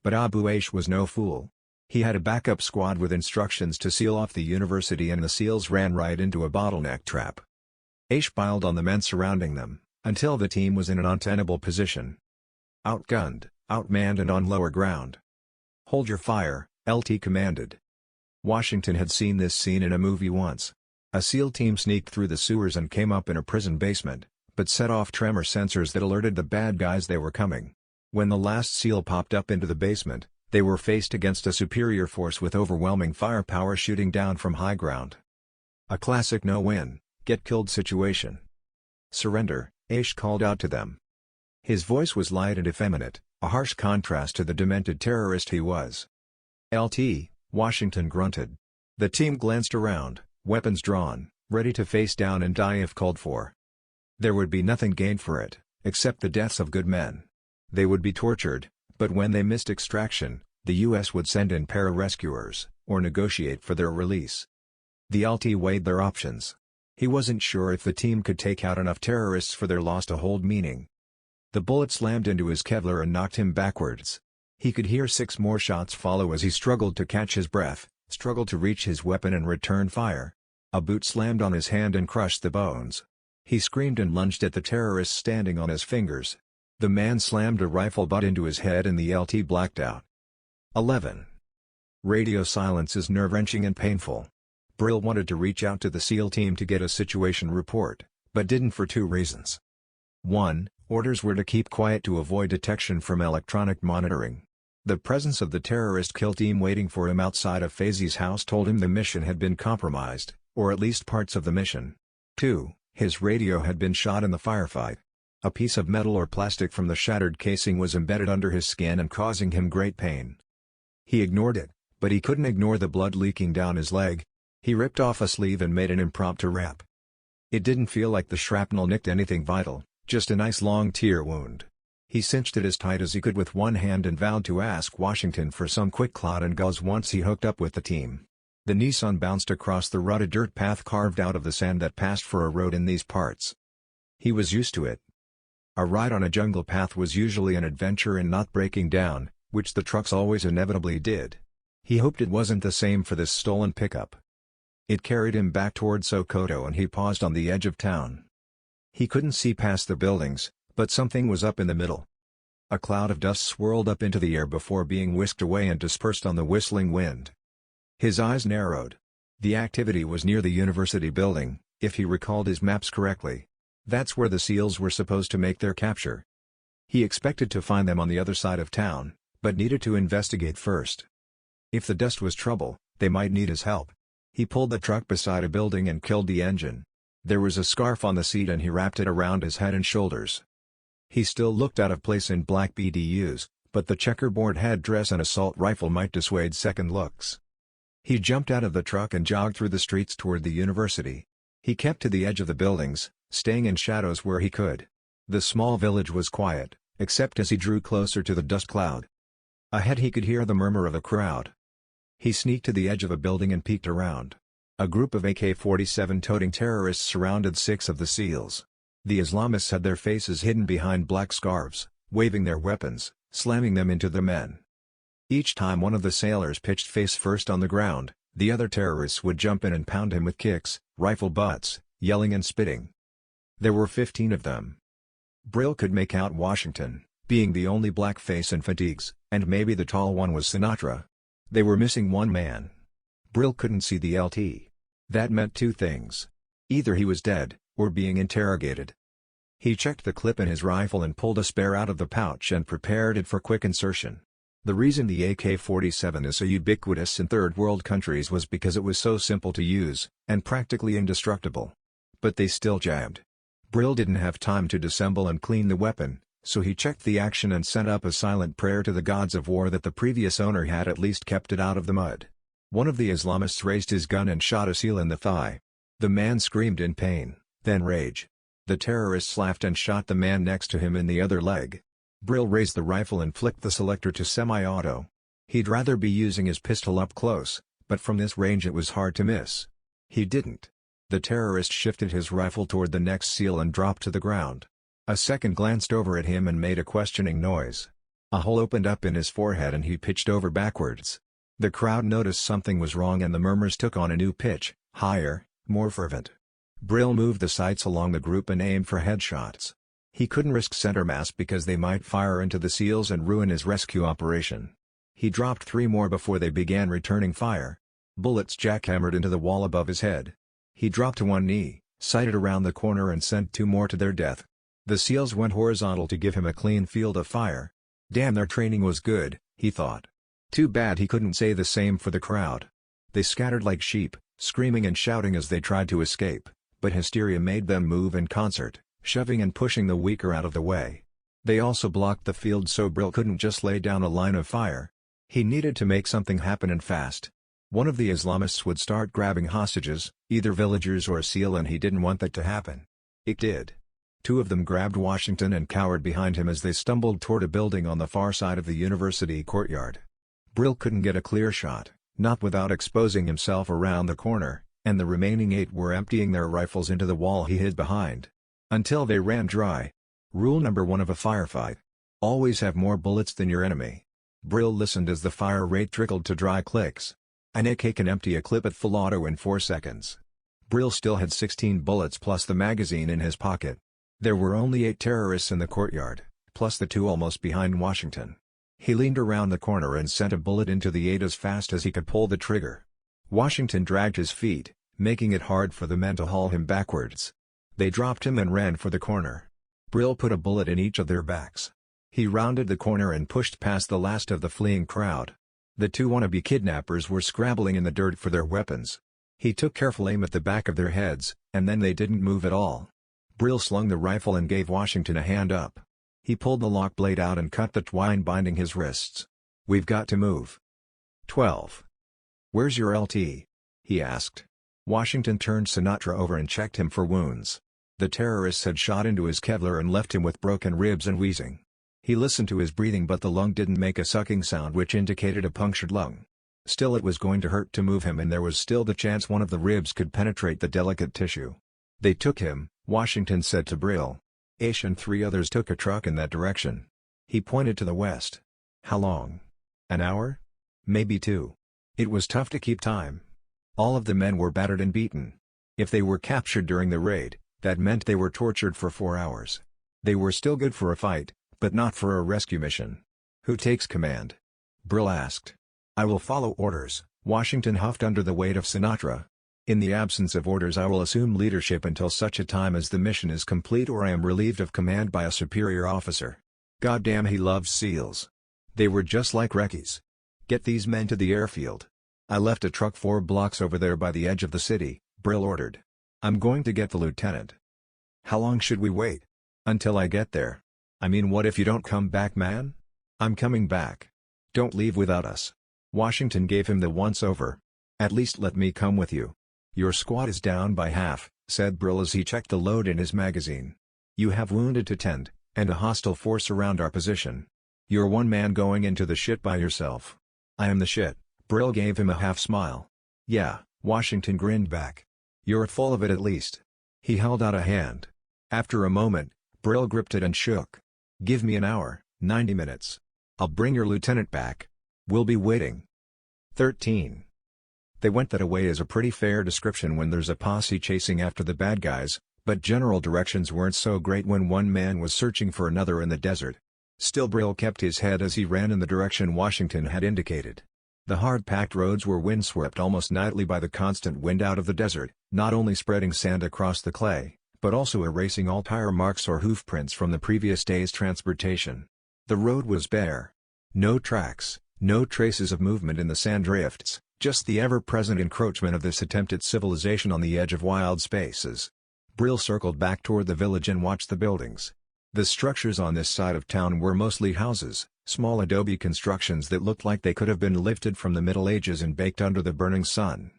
But Abu Aish was no fool. He had a backup squad with instructions to seal off the university, and the SEALs ran right into a bottleneck trap. Aish piled on the men surrounding them, until the team was in an untenable position. Outgunned, outmanned and on lower ground. "Hold your fire," LT commanded. Washington had seen this scene in a movie once. A SEAL team sneaked through the sewers and came up in a prison basement, but set off tremor sensors that alerted the bad guys they were coming. When the last SEAL popped up into the basement, they were faced against a superior force with overwhelming firepower shooting down from high ground. A classic no-win, get-killed situation. "Surrender," Aish called out to them. His voice was light and effeminate, a harsh contrast to the demented terrorist he was. "LT," Washington grunted. The team glanced around, weapons drawn, ready to face down and die if called for. There would be nothing gained for it, except the deaths of good men. They would be tortured, but when they missed extraction, the U.S. would send in pararescuers, or negotiate for their release. The LT weighed their options. He wasn't sure if the team could take out enough terrorists for their loss to hold meaning. The bullet slammed into his Kevlar and knocked him backwards. He could hear 6 more shots follow as he struggled to catch his breath, struggled to reach his weapon and return fire. A boot slammed on his hand and crushed the bones. He screamed and lunged at the terrorist standing on his fingers. The man slammed a rifle butt into his head and the LT blacked out. 11. Radio silence is nerve-wrenching and painful. Brill wanted to reach out to the SEAL team to get a situation report, but didn't for 2 reasons. 1. Orders were to keep quiet to avoid detection from electronic monitoring. The presence of the terrorist kill team waiting for him outside of Faizi's house told him the mission had been compromised, or at least parts of the mission. 2. His radio had been shot in the firefight. A piece of metal or plastic from the shattered casing was embedded under his skin and causing him great pain. He ignored it, but he couldn't ignore the blood leaking down his leg. He ripped off a sleeve and made an impromptu wrap. It didn't feel like the shrapnel nicked anything vital, just a nice long tear wound. He cinched it as tight as he could with one hand and vowed to ask Washington for some quick clot and gauze once he hooked up with the team. The Nissan bounced across the rutted dirt path carved out of the sand that passed for a road in these parts. He was used to it. A ride on a jungle path was usually an adventure in not breaking down, which the trucks always inevitably did. He hoped it wasn't the same for this stolen pickup. It carried him back toward Sokoto and he paused on the edge of town. He couldn't see past the buildings, but something was up in the middle. A cloud of dust swirled up into the air before being whisked away and dispersed on the whistling wind. His eyes narrowed. The activity was near the university building, if he recalled his maps correctly. That's where the SEALs were supposed to make their capture. He expected to find them on the other side of town, but needed to investigate first. If the dust was trouble, they might need his help. He pulled the truck beside a building and killed the engine. There was a scarf on the seat and he wrapped it around his head and shoulders. He still looked out of place in black BDUs, but the checkerboard headdress and assault rifle might dissuade second looks. He jumped out of the truck and jogged through the streets toward the university. He kept to the edge of the buildings, staying in shadows where he could. The small village was quiet, except as he drew closer to the dust cloud. Ahead he could hear the murmur of a crowd. He sneaked to the edge of a building and peeked around. A group of AK-47 toting terrorists surrounded 6 of the SEALs. The Islamists had their faces hidden behind black scarves, waving their weapons, slamming them into the men. Each time one of the sailors pitched face first on the ground, the other terrorists would jump in and pound him with kicks, rifle butts, yelling and spitting. There were 15 of them. Brill could make out Washington, being the only black face in fatigues, and maybe the tall one was Sinatra. They were missing one man. Brill couldn't see the LT. That meant 2 things. Either he was dead, or being interrogated. He checked the clip in his rifle and pulled a spare out of the pouch and prepared it for quick insertion. The reason the AK-47 is so ubiquitous in third world countries was because it was so simple to use, and practically indestructible. But they still jabbed. Brill didn't have time to disassemble and clean the weapon, so he checked the action and sent up a silent prayer to the gods of war that the previous owner had at least kept it out of the mud. One of the Islamists raised his gun and shot a SEAL in the thigh. The man screamed in pain, then rage. The terrorists laughed and shot the man next to him in the other leg. Brill raised the rifle and flicked the selector to semi-auto. He'd rather be using his pistol up close, but from this range it was hard to miss. He didn't. The terrorist shifted his rifle toward the next SEAL and dropped to the ground. A second glanced over at him and made a questioning noise. A hole opened up in his forehead and he pitched over backwards. The crowd noticed something was wrong and the murmurs took on a new pitch, higher, more fervent. Brill moved the sights along the group and aimed for headshots. He couldn't risk center mass because they might fire into the SEALs and ruin his rescue operation. He dropped 3 more before they began returning fire. Bullets jackhammered into the wall above his head. He dropped to one knee, sighted around the corner and sent 2 more to their death. The SEALs went horizontal to give him a clean field of fire. Damn, their training was good, he thought. Too bad he couldn't say the same for the crowd. They scattered like sheep, screaming and shouting as they tried to escape, but hysteria made them move in concert, shoving and pushing the weaker out of the way. They also blocked the field so Brill couldn't just lay down a line of fire. He needed to make something happen and fast. One of the Islamists would start grabbing hostages, either villagers or a SEAL, and he didn't want that to happen. It did. 2 of them grabbed Washington and cowered behind him as they stumbled toward a building on the far side of the university courtyard. Brill couldn't get a clear shot, not without exposing himself around the corner, and the remaining 8 were emptying their rifles into the wall he hid behind. Until they ran dry. Rule number 1 of a firefight. Always have more bullets than your enemy. Brill listened as the fire rate trickled to dry clicks. An AK can empty a clip at full auto in 4 seconds. Brill still had 16 bullets plus the magazine in his pocket. There were only 8 terrorists in the courtyard, plus the 2 almost behind Washington. He leaned around the corner and sent a bullet into the 8 as fast as he could pull the trigger. Washington dragged his feet, making it hard for the men to haul him backwards. They dropped him and ran for the corner. Brill put a bullet in each of their backs. He rounded the corner and pushed past the last of the fleeing crowd. The 2 wannabe kidnappers were scrabbling in the dirt for their weapons. He took careful aim at the back of their heads, and then they didn't move at all. Brill slung the rifle and gave Washington a hand up. He pulled the lock blade out and cut the twine binding his wrists. "We've got to move." 12. "Where's your LT?" he asked. Washington turned Sinatra over and checked him for wounds. The terrorists had shot into his Kevlar and left him with broken ribs and wheezing. He listened to his breathing, but the lung didn't make a sucking sound, which indicated a punctured lung. Still, it was going to hurt to move him, and there was still the chance one of the ribs could penetrate the delicate tissue. "They took him," Washington said to Brill. Aish and 3 others took a truck in that direction. He pointed to the west. "How long? An hour? Maybe 2. It was tough to keep time. All of the men were battered and beaten. If they were captured during the raid, that meant they were tortured for 4 hours. They were still good for a fight, but not for a rescue mission." "Who takes command?" Brill asked. "I will follow orders," Washington huffed under the weight of Sinatra. "In the absence of orders, I will assume leadership until such a time as the mission is complete or I am relieved of command by a superior officer." Goddamn, he loved SEALs. They were just like recce's. "Get these men to the airfield." "I left a truck 4 blocks over there by the edge of the city," Brill ordered. "I'm going to get the lieutenant." "How long should we wait?" "Until I get there." "I mean, what if you don't come back, man?" "I'm coming back. Don't leave without us." Washington gave him the once-over. "At least let me come with you." "Your squad is down by half," said Brill as he checked the load in his magazine. "You have wounded to tend, and a hostile force around our position. You're one man going into the shit by yourself." "I am the shit," Brill gave him a half-smile. "Yeah," Washington grinned back. "You're full of it at least." He held out a hand. After a moment, Brill gripped it and shook. "Give me an hour, 90 minutes. I'll bring your lieutenant back. We'll be waiting." 13. They went that away is a pretty fair description when there's a posse chasing after the bad guys, but general directions weren't so great when one man was searching for another in the desert. Still, Brill kept his head as he ran in the direction Washington had indicated. The hard-packed roads were windswept almost nightly by the constant wind out of the desert, not only spreading sand across the clay, but also erasing all tire marks or hoof prints from the previous day's transportation. The road was bare. No tracks, no traces of movement in the sand drifts, just the ever-present encroachment of this attempt at civilization on the edge of wild spaces. Brill circled back toward the village and watched the buildings. The structures on this side of town were mostly houses, small adobe constructions that looked like they could have been lifted from the Middle Ages and baked under the burning sun.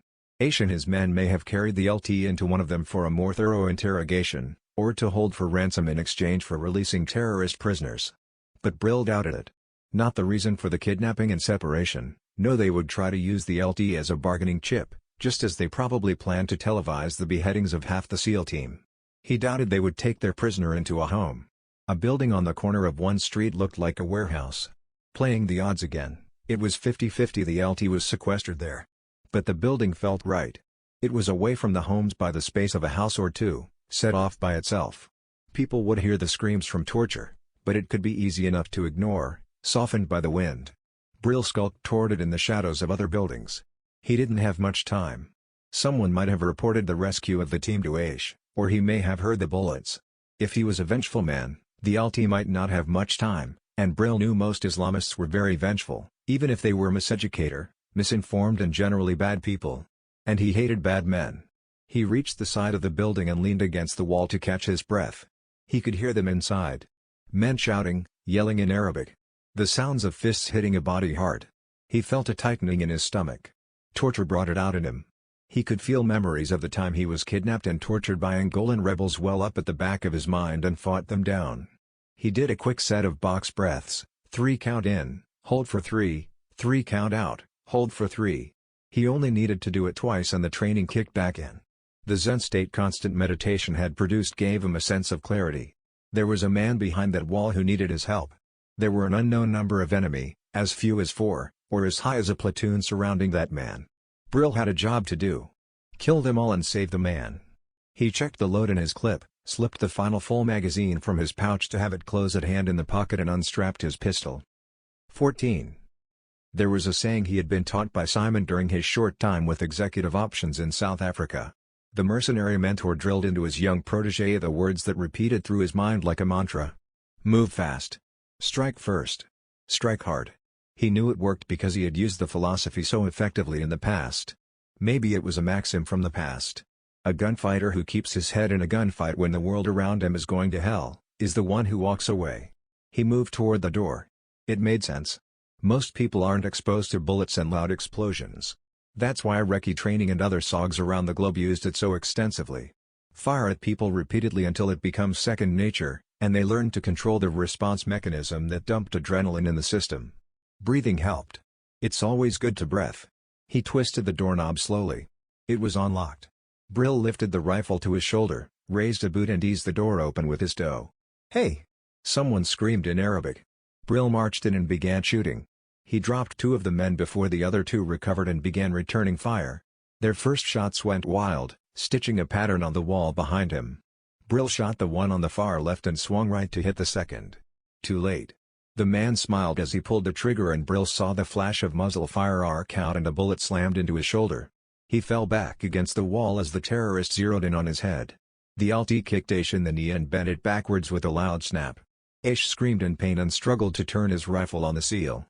Aish and his men may have carried the LT into one of them for a more thorough interrogation, or to hold for ransom in exchange for releasing terrorist prisoners. But Brill doubted it. Not the reason for the kidnapping and separation. No, they would try to use the LT as a bargaining chip, just as they probably planned to televise the beheadings of half the SEAL team. He doubted they would take their prisoner into a home. A building on the corner of one street looked like a warehouse. Playing the odds again, it was 50-50 the LT was sequestered there. But the building felt right. It was away from the homes by the space of a house or two, set off by itself. People would hear the screams from torture, but it could be easy enough to ignore, softened by the wind. Brill skulked toward it in the shadows of other buildings. He didn't have much time. Someone might have reported the rescue of the team to Aish, or he may have heard the bullets. If he was a vengeful man, the LT might not have much time, and Brill knew most Islamists were very vengeful, even if they were miseducated, misinformed and generally bad people. And he hated bad men. He reached the side of the building and leaned against the wall to catch his breath. He could hear them inside. Men shouting, yelling in Arabic. The sounds of fists hitting a body hard. He felt a tightening in his stomach. Torture brought it out in him. He could feel memories of the time he was kidnapped and tortured by Angolan rebels well up at the back of his mind and fought them down. He did a quick set of box breaths, 3 count in, hold for 3, 3 count out, hold for 3. He only needed to do it twice and the training kicked back in. The Zen state constant meditation had produced gave him a sense of clarity. There was a man behind that wall who needed his help. There were an unknown number of enemy, as few as 4, or as high as a platoon surrounding that man. Brill had a job to do. Kill them all and save the man. He checked the load in his clip, slipped the final full magazine from his pouch to have it close at hand in the pocket and unstrapped his pistol. 14. There was a saying he had been taught by Simon during his short time with Executive Options in South Africa. The mercenary mentor drilled into his young protégé the words that repeated through his mind like a mantra. Move fast. Strike first. Strike hard. He knew it worked because he had used the philosophy so effectively in the past. Maybe it was a maxim from the past. A gunfighter who keeps his head in a gunfight when the world around him is going to hell, is the one who walks away. He moved toward the door. It made sense. Most people aren't exposed to bullets and loud explosions. That's why recce training and other SOGs around the globe used it so extensively. Fire at people repeatedly until it becomes second nature, and they learn to control the response mechanism that dumped adrenaline in the system. Breathing helped. It's always good to breath. He twisted the doorknob slowly. It was unlocked. Brill lifted the rifle to his shoulder, raised a boot and eased the door open with his toe. Hey! Someone screamed in Arabic. Brill marched in and began shooting. He dropped 2 of the men before the other 2 recovered and began returning fire. Their first shots went wild, stitching a pattern on the wall behind him. Brill shot the one on the far left and swung right to hit the second. Too late. The man smiled as he pulled the trigger and Brill saw the flash of muzzle fire arc out and a bullet slammed into his shoulder. He fell back against the wall as the terrorist zeroed in on his head. The LT kicked Aish in the knee and bent it backwards with a loud snap. Aish screamed in pain and struggled to turn his rifle on the SEAL.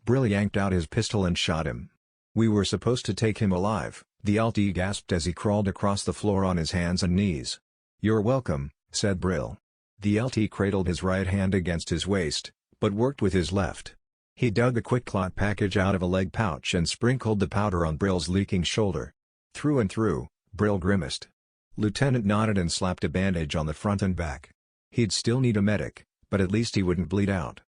Brill yanked out his pistol and shot him. We were supposed to take him alive, the LT gasped as he crawled across the floor on his hands and knees. You're welcome, said Brill. The LT cradled his right hand against his waist, but worked with his left. He dug a quick clot package out of a leg pouch and sprinkled the powder on Brill's leaking shoulder. Through and through, Brill grimaced. Lieutenant nodded and slapped a bandage on the front and back. He'd still need a medic, but at least he wouldn't bleed out.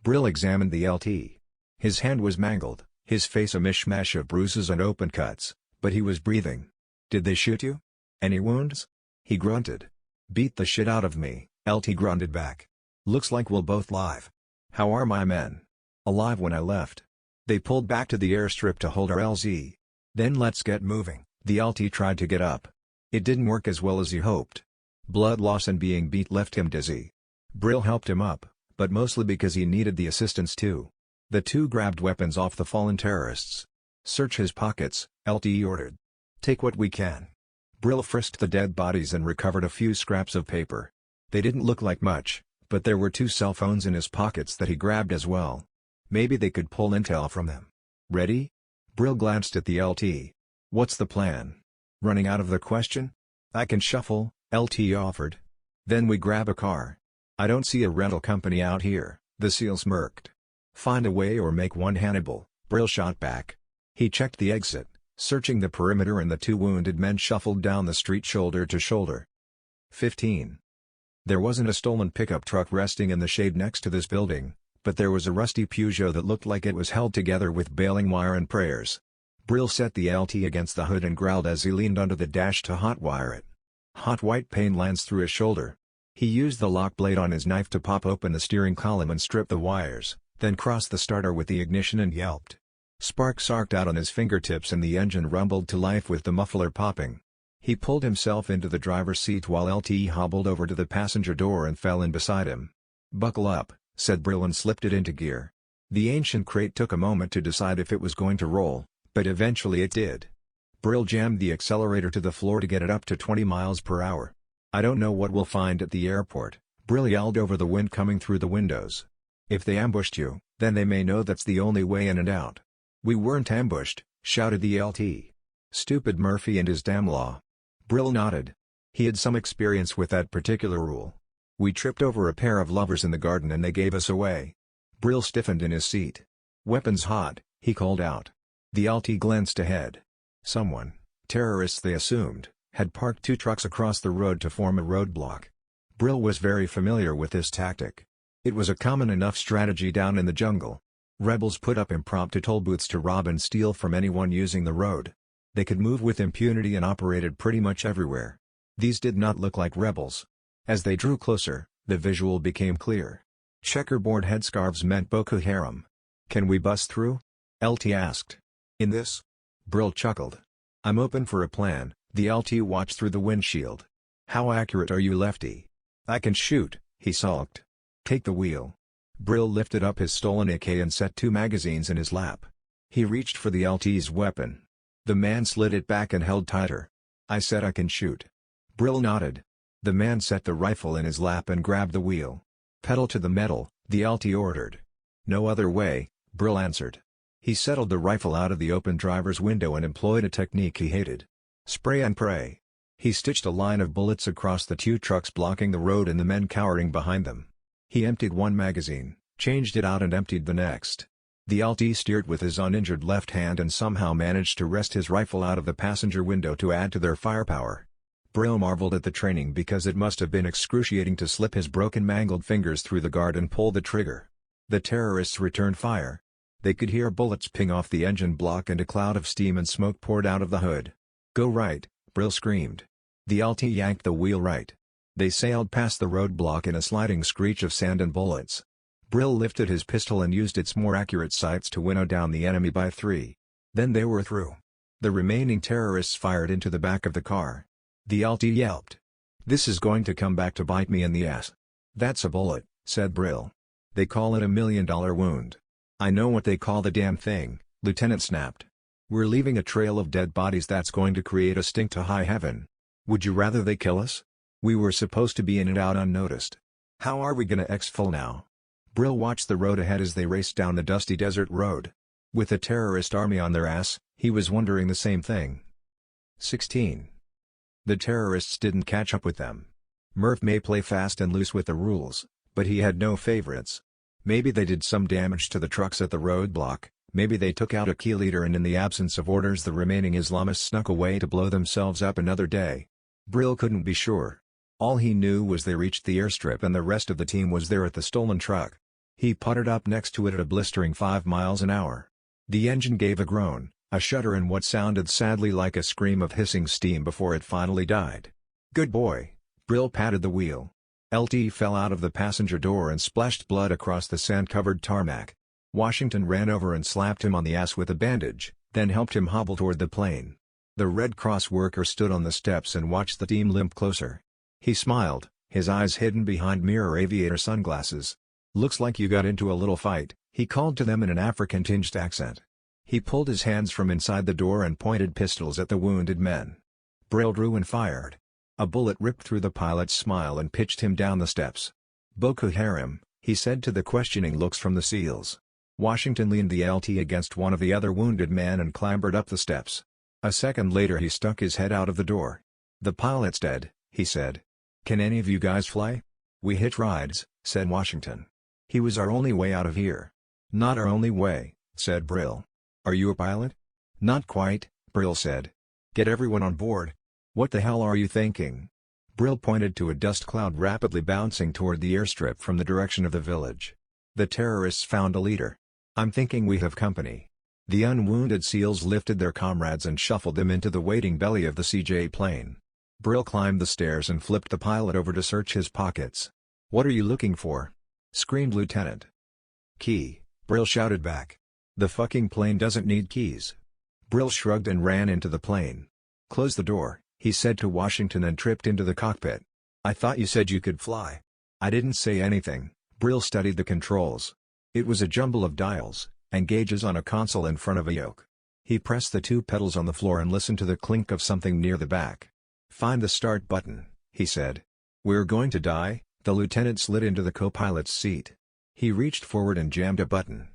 Brill examined the LT. His hand was mangled, His face a mishmash of bruises and open cuts, but he was breathing. "Did they shoot you? Any wounds?" He grunted. "Beat the shit out of me," LT grunted back. "Looks like we'll both live. How are my men?" "Alive when I left. They pulled back to the airstrip to hold our LZ. Then let's get moving." The LT tried to get up. It didn't work as well as he hoped. Blood loss and being beat left him dizzy. Brill helped him up, but mostly because he needed the assistance too. The two grabbed weapons off the fallen terrorists. "Search his pockets," LT ordered. "Take what we can." Brill frisked the dead bodies and recovered a few scraps of paper. They didn't look like much, but there were 2 cell phones in his pockets that he grabbed as well. Maybe they could pull intel from them. "Ready?" Brill glanced at the LT. "What's the plan?" "Running out of the question?" "I can shuffle," LT offered. "Then we grab a car." "I don't see a rental company out here," the SEAL smirked. "Find a way or make one Hannibal," Brill shot back. He checked the exit, searching the perimeter, and the 2 wounded men shuffled down the street shoulder to shoulder. 15. There wasn't a stolen pickup truck resting in the shade next to this building, but there was a rusty Peugeot that looked like it was held together with baling wire and prayers. Brill set the LT against the hood and growled as he leaned under the dash to hotwire it. Hot white pain lanced through his shoulder. He used the lock blade on his knife to pop open the steering column and strip the wires, then crossed the starter with the ignition and yelped. Sparks arced out on his fingertips and the engine rumbled to life with the muffler popping. He pulled himself into the driver's seat while LT hobbled over to the passenger door and fell in beside him. "Buckle up," said Brill and slipped it into gear. The ancient crate took a moment to decide if it was going to roll, but eventually it did. Brill jammed the accelerator to the floor to get it up to 20 miles per hour. "I don't know what we'll find at the airport," Brill yelled over the wind coming through the windows. "If they ambushed you, then they may know that's the only way in and out." "We weren't ambushed," shouted the LT. "Stupid Murphy and his damn law." Brill nodded. He had some experience with that particular rule. "We tripped over a pair of lovers in the garden and they gave us away." Brill stiffened in his seat. "Weapons hot," he called out. The LT glanced ahead. Someone, terrorists they assumed, had parked 2 trucks across the road to form a roadblock. Brill was very familiar with this tactic. It was a common enough strategy down in the jungle. Rebels put up impromptu toll booths to rob and steal from anyone using the road. They could move with impunity and operated pretty much everywhere. These did not look like rebels. As they drew closer, the visual became clear. Checkerboard headscarves meant Boko Haram. "Can we bust through?" LT asked. "In this?" Brill chuckled. "I'm open for a plan." The LT watched through the windshield. "How accurate are you, Lefty?" "I can shoot," he sulked. "Take the wheel." Brill lifted up his stolen AK and set 2 magazines in his lap. He reached for the LT's weapon. The man slid it back and held tighter. "I said I can shoot." Brill nodded. The man set the rifle in his lap and grabbed the wheel. "Pedal to the metal," the LT ordered. "No other way," Brill answered. He settled the rifle out of the open driver's window and employed a technique he hated. Spray and pray. He stitched a line of bullets across the 2 trucks blocking the road and the men cowering behind them. He emptied 1 magazine, changed it out and emptied the next. The LT steered with his uninjured left hand and somehow managed to wrest his rifle out of the passenger window to add to their firepower. Brill marveled at the training because it must have been excruciating to slip his broken mangled fingers through the guard and pull the trigger. The terrorists returned fire. They could hear bullets ping off the engine block and a cloud of steam and smoke poured out of the hood. "Go right," Brill screamed. The LT yanked the wheel right. They sailed past the roadblock in a sliding screech of sand and bullets. Brill lifted his pistol and used its more accurate sights to winnow down the enemy by 3. Then they were through. The remaining terrorists fired into the back of the car. The LT yelped. "This is going to come back to bite me in the ass." "That's a bullet," said Brill. "They call it $1 million wound." "I know what they call the damn thing," Lieutenant snapped. "We're leaving a trail of dead bodies that's going to create a stink to high heaven. Would you rather they kill us? We were supposed to be in and out unnoticed. How are we gonna exfil now?" Brill watched the road ahead as they raced down the dusty desert road. With the terrorist army on their ass, he was wondering the same thing. 16. The terrorists didn't catch up with them. Murph may play fast and loose with the rules, but he had no favorites. Maybe they did some damage to the trucks at the roadblock, maybe they took out a key leader and in the absence of orders the remaining Islamists snuck away to blow themselves up another day. Brill couldn't be sure. All he knew was they reached the airstrip and the rest of the team was there at the stolen truck. He puttered up next to it at a blistering 5 miles an hour. The engine gave a groan, a shudder and what sounded sadly like a scream of hissing steam before it finally died. "Good boy." Brill patted the wheel. LT fell out of the passenger door and splashed blood across the sand-covered tarmac. Washington ran over and slapped him on the ass with a bandage, then helped him hobble toward the plane. The Red Cross worker stood on the steps and watched the team limp closer. He smiled, his eyes hidden behind mirror aviator sunglasses. "Looks like you got into a little fight," he called to them in an African-tinged accent. He pulled his hands from inside the door and pointed pistols at the wounded men. Brill drew and fired. A bullet ripped through the pilot's smile and pitched him down the steps. "Boko Haram," he said to the questioning looks from the SEALs. Washington leaned the LT against one of the other wounded men and clambered up the steps. A second later he stuck his head out of the door. "The pilot's dead," he said. "Can any of you guys fly?" "We hitch rides," said Washington. "He was our only way out of here." "Not our only way," said Brill. "Are you a pilot?" "Not quite," Brill said. "Get everyone on board." "What the hell are you thinking?" Brill pointed to a dust cloud rapidly bouncing toward the airstrip from the direction of the village. "The terrorists found a leader. I'm thinking we have company." The unwounded SEALs lifted their comrades and shuffled them into the waiting belly of the CJ plane. Brill climbed the stairs and flipped the pilot over to search his pockets. "What are you looking for?" screamed Lieutenant. "Key," Brill shouted back. "The fucking plane doesn't need keys." Brill shrugged and ran into the plane. "Close the door," he said to Washington and tripped into the cockpit. "I thought you said you could fly." "I didn't say anything." Brill studied the controls. It was a jumble of dials, and gauges on a console in front of a yoke. He pressed the two pedals on the floor and listened to the clink of something near the back. "Find the start button," he said. "We're going to die." The lieutenant slid into the co-pilot's seat. He reached forward and jammed a button.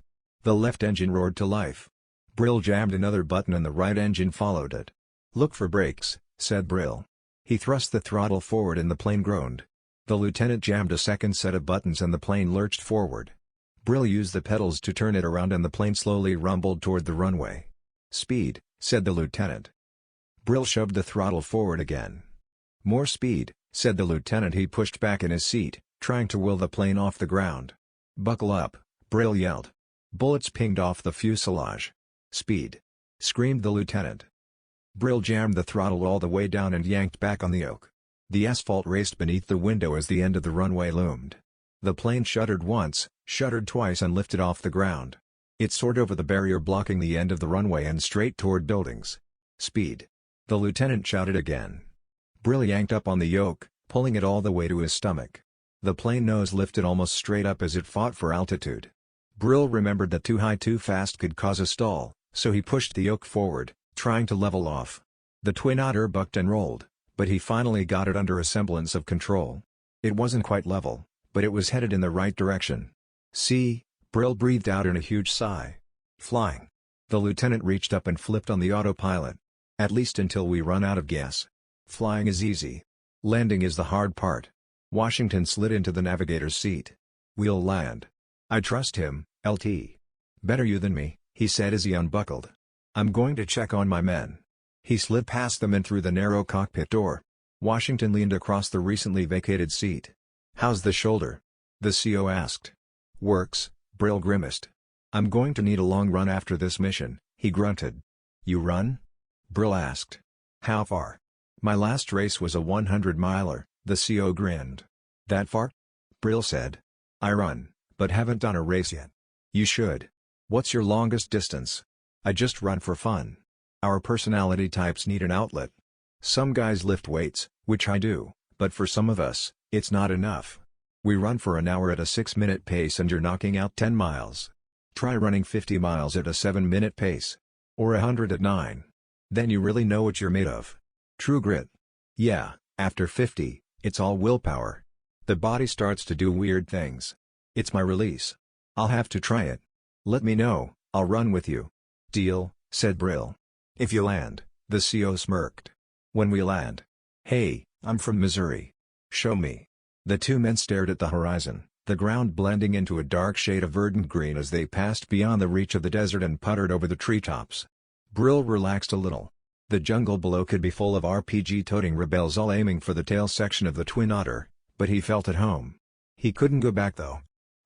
The left engine roared to life. Brill jammed another button and the right engine followed it. "Look for brakes," said Brill. He thrust the throttle forward and the plane groaned. The lieutenant jammed a second set of buttons and the plane lurched forward. Brill used the pedals to turn it around and the plane slowly rumbled toward the runway. "Speed," said the lieutenant. Brill shoved the throttle forward again. "More speed," said the lieutenant. He pushed back in his seat, trying to will the plane off the ground. "Buckle up," Brill yelled. Bullets pinged off the fuselage. "Speed!" screamed the lieutenant. Brill jammed the throttle all the way down and yanked back on the yoke. The asphalt raced beneath the window as the end of the runway loomed. The plane shuddered once, shuddered twice and lifted off the ground. It soared over the barrier blocking the end of the runway and straight toward buildings. "Speed!" the lieutenant shouted again. Brill yanked up on the yoke, pulling it all the way to his stomach. The plane nose lifted almost straight up as it fought for altitude. Brill remembered that too high too fast could cause a stall, so he pushed the yoke forward, trying to level off. The Twin Otter bucked and rolled, but he finally got it under a semblance of control. It wasn't quite level, but it was headed in the right direction. "See," Brill breathed out in a huge sigh. "Flying." The lieutenant reached up and flipped on the autopilot. "At least until we run out of gas. Flying is easy. Landing is the hard part." Washington slid into the navigator's seat. "We'll land. I trust him, LT. "Better you than me," he said as he unbuckled. "I'm going to check on my men." He slid past them and through the narrow cockpit door. Washington leaned across the recently vacated seat. "How's the shoulder?" the CO asked. "Works," Brill grimaced. "I'm going to need a long run after this mission," he grunted. "You run?" Brill asked. "How far?" "My last race was a 100-miler, the CO grinned. "That far?" Brill said. "I run, but haven't done a race yet." "You should." "What's your longest distance?" "I just run for fun. Our personality types need an outlet. Some guys lift weights, which I do, but for some of us, it's not enough. We run for an hour at a 6-minute pace and you're knocking out 10 miles. Try running 50 miles at a 7-minute pace. Or 100 at 9. Then you really know what you're made of. True grit. Yeah, after 50, it's all willpower. The body starts to do weird things. It's my release. I'll have to try it. Let me know, I'll run with you." "Deal," said Brill. "If you land," the CO smirked. "When we land." "Hey, I'm from Missouri. Show me." The two men stared at the horizon, the ground blending into a dark shade of verdant green as they passed beyond the reach of the desert and puttered over the treetops. Brill relaxed a little. The jungle below could be full of RPG-toting rebels all aiming for the tail section of the Twin Otter, but he felt at home. He couldn't go back though.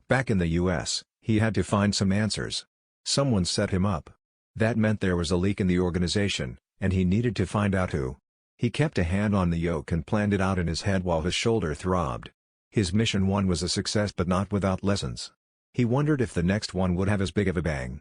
Back in the US, he had to find some answers. Someone set him up. That meant there was a leak in the organization, and he needed to find out who. He kept a hand on the yoke and planned it out in his head while his shoulder throbbed. His mission 1 was a success but not without lessons. He wondered if the next one would have as big of a bang.